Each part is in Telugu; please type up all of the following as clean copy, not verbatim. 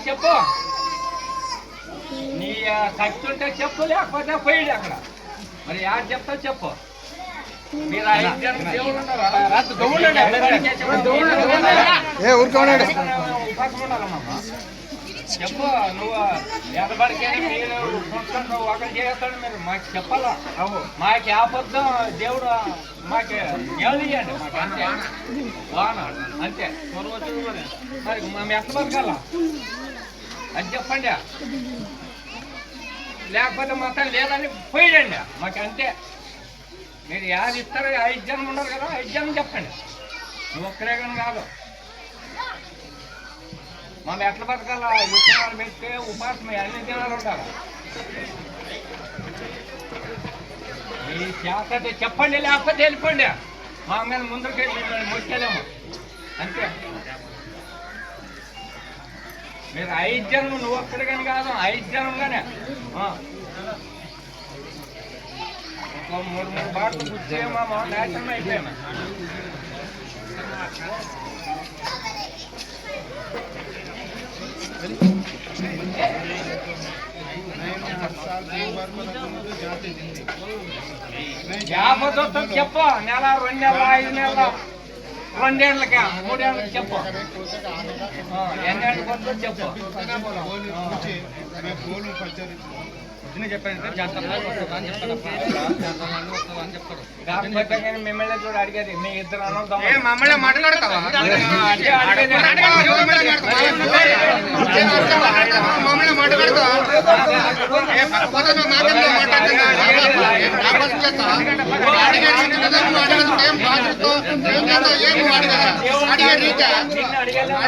చెప్పు నీ శక్తి ఉంటే చెప్పు లేకపోతే పోయిడు అక్కడ మరి యారు చెప్తావు చెప్పు మీరు 5 జనం దేవుడు చెప్పు నువ్వు ఎదబడికని మీరు ఒకరు చేస్తాడు మీరు మాకు చెప్పాలా మాకు ఆపద్దాం దేవుడు మాకు ఇవ్వండి మాకు అంతే వాన అంతే మరి మేము ఎంత బతకాల అది చెప్పండి లేకపోతే మొత్తం లేదని పోయిడండి మాకు అంతే మీరు యాది ఇస్తారు 5 జనం ఉన్నారు కదా 5 జనం చెప్పండి నువ్వు ఒక్కరే కానీ కాదు మనం ఎట్లా బతకాలా విత్తనాలు పెడితే ఉపాసం అన్ని దినాలు ఉండాలి మీ చేత చెప్పండి లేకపోతే వెళ్ళిపోండి మా మీద ముందుకు వెళ్ళి ముట్టలేము అంతే మీరు 5 జనం నువ్వు ఒక్కడి కానీ కాదు 5 జనంగానే 3 బాటలు కూర్చేమా నాశనం అయిపోయామా చెప్పు నెల 2 నెలలు 5 నెలలు 2 ఏళ్ళకి 3 ఏళ్ళకి చెప్పు ఎన్నేళ్ళకి వస్తుందో చెప్పు మిమ్మల్ని చూడు అడిగేది మీ ఇద్దరు మమ్మల్ని మాట్లాడతావా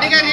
అడిగే